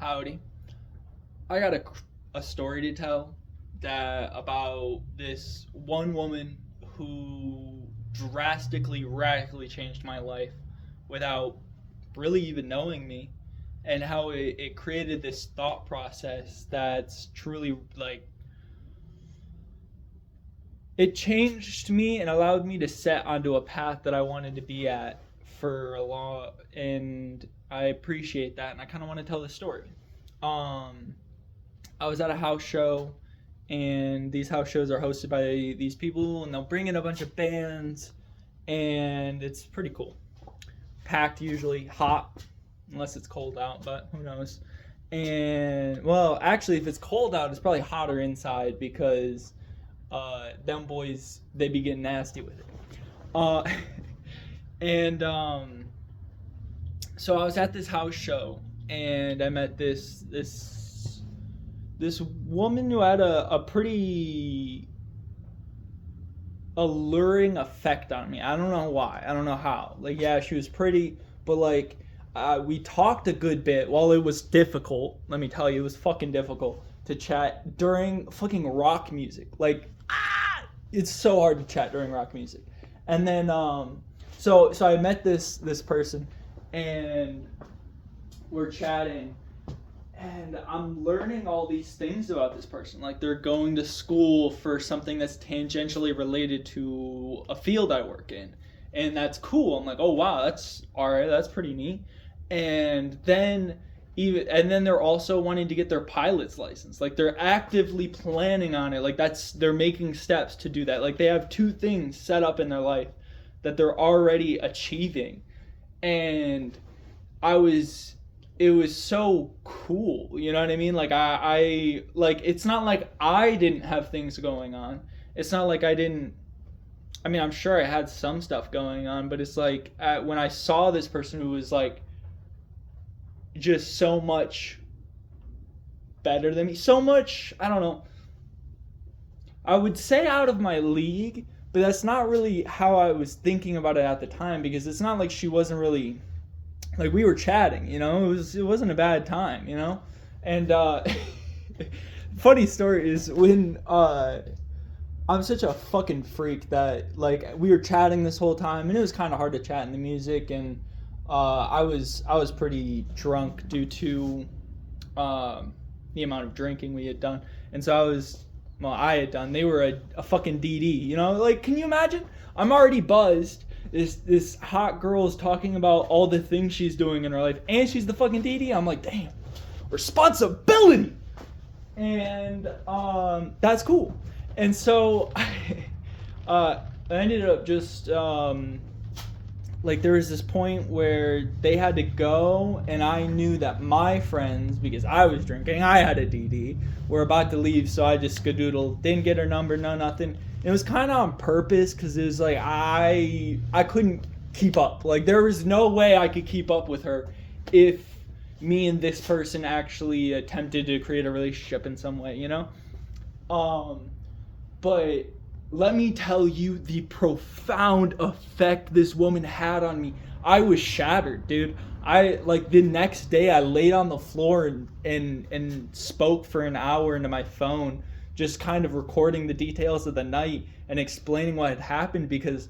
Howdy. I got a story to tell that about this one woman who drastically, radically changed my life without really even knowing me, and how it created this thought process that's truly like it changed me and allowed me to set onto a path that I wanted to be at for a long, and I appreciate that, and I kind of want to tell the story. Um, I was at a house show, and these house shows are hosted by these people, and they'll bring in a bunch of bands, and it's pretty cool. Packed, usually hot, unless it's cold out, but who knows. And well, actually, if it's cold out, it's probably hotter inside because them boys they be getting nasty with it. Uh, and So I was at this house show, and I met this woman who had a pretty alluring effect on me. I don't know why. I don't know how. Like, yeah, she was pretty, but like, we talked a good bit. While it was difficult, let me tell you, it was fucking difficult to chat during fucking rock music. Like, it's so hard to chat during rock music. And then, so I met this person, and we're chatting, and I'm learning all these things about this person. Like, they're going to school for something that's tangentially related to a field I work in. And that's cool. I'm like, oh wow, that's all right. That's pretty neat. And then they're also wanting to get their pilot's license. Like, they're actively planning on it. Like, they're making steps to do that. Like, they have two things set up in their life that they're already achieving. And it was so cool, you know what I mean? Like, I like, it's not like I didn't have things going on. It's not like I didn't. I mean, I'm sure I had some stuff going on, but it's like, when I saw this person who was like just so much better than me, so much, I don't know, I would say out of my league, but that's not really how I was thinking about it at the time, because it's not like she wasn't really, like, we were chatting, you know, it wasn't a bad time, you know. And funny story is, when I'm such a fucking freak that, like, we were chatting this whole time, and it was kind of hard to chat in the music, and I was pretty drunk due to the amount of drinking we had done, and so I had done. They were a fucking DD, you know. Like, can you imagine? I'm already buzzed. This hot girl is talking about all the things she's doing in her life, and she's the fucking DD. I'm like, damn, responsibility, and that's cool. And so I ended up just like, there was this point where they had to go, and I knew that my friends, because I was drinking, I had a DD, were about to leave, so I just skadoodled, didn't get her number, no nothing. It was kind of on purpose, because it was like, I couldn't keep up. Like, there was no way I could keep up with her if me and this person actually attempted to create a relationship in some way, you know? But let me tell you the profound effect this woman had on me. I was shattered, dude. The next day I laid on the floor and spoke for an hour into my phone, just kind of recording the details of the night and explaining what had happened, because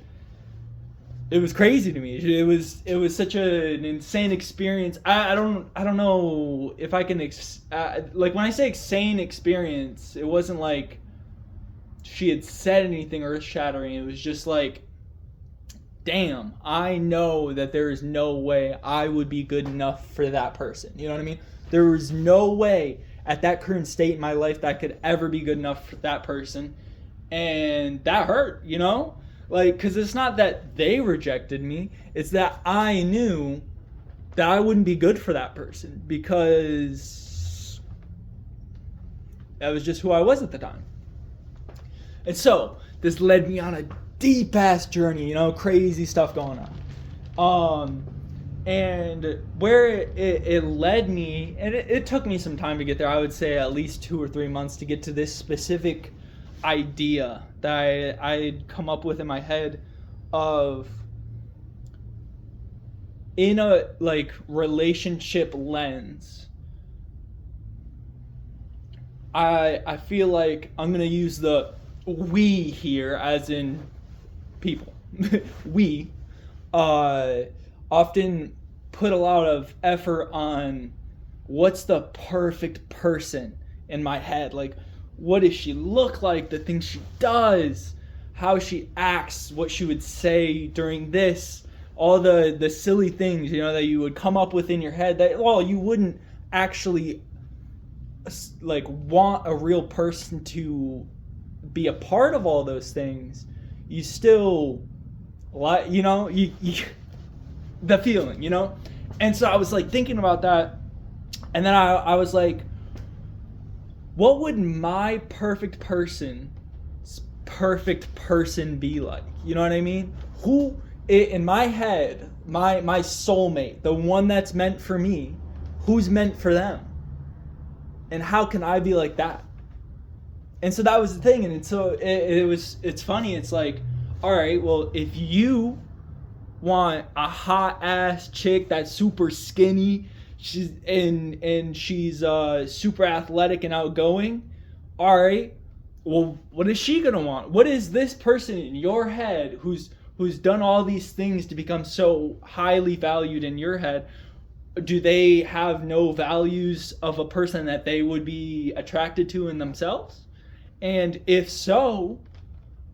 it was crazy to me. It was such an insane experience. I don't know if I can like, when I say insane experience, it wasn't like she had said anything earth shattering. It was just like, damn, I know that there is no way I would be good enough for that person. You know what I mean? There was no way at that current state in my life that I could ever be good enough for that person. And that hurt, you know? Like, because it's not that they rejected me, it's that I knew that I wouldn't be good for that person, because that was just who I was at the time. And so this led me on a deep ass journey, you know, crazy stuff going on. And where it led me, and it took me some time to get there. I would say at least 2 or 3 months to get to this specific idea that I'd come up with in my head of, in a like relationship lens, I feel like I'm gonna use the we here as in people. We uh, often put a lot of effort on what's the perfect person in my head. Like, what does she look like? The things she does, how she acts, what she would say during this, all the silly things, that you would come up with in your head that, well, you wouldn't actually like want a real person to be a part of all those things. You still like, you the feeling, and so I was like thinking about that, and then I was like, what would my perfect person be like? You know what I mean? Who in my head, my soulmate, the one that's meant for me, who's meant for them? And how can I be like that? And so that was the thing. And so it's funny. It's like, all right, well, if you want a hot ass chick that's super skinny, she's super athletic and outgoing, all right, well, what is she gonna want? What is this person in your head who's done all these things to become so highly valued in your head? Do they have no values of a person that they would be attracted to in themselves? And if so,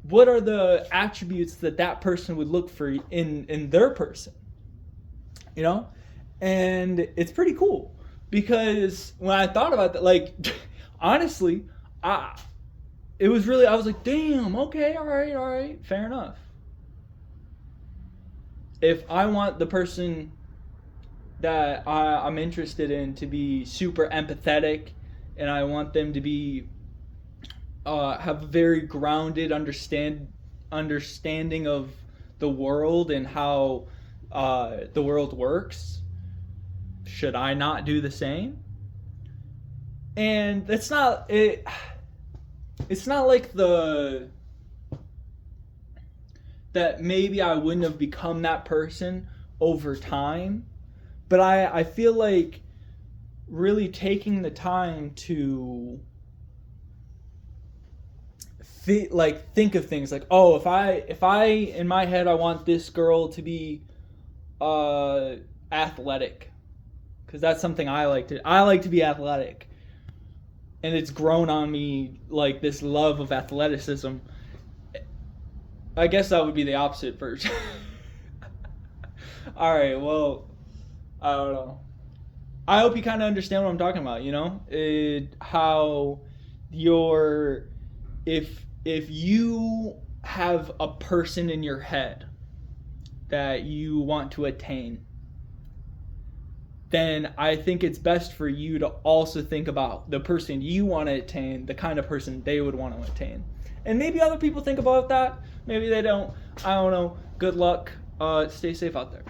what are the attributes that person would look for in their person? And it's pretty cool, because when I thought about that, like, honestly, I was like, damn, okay, all right, fair enough. If I want the person that I'm interested in to be super empathetic, and I want them to be have a very grounded understanding of the world and how the world works, should I not do the same? And it's not like that maybe I wouldn't have become that person over time. But I feel like really taking the time to think of things like, oh, if I in my head I want this girl to be athletic, because that's something I like to be athletic, and it's grown on me, like, this love of athleticism. I guess that would be the opposite version. All right, well, I don't know. I hope you kind of understand what I'm talking about, how if you have a person in your head that you want to attain, then I think it's best for you to also think about the person you want to attain, the kind of person they would want to attain. And maybe other people think about that, maybe they don't. I don't know. Good luck. Stay safe out there.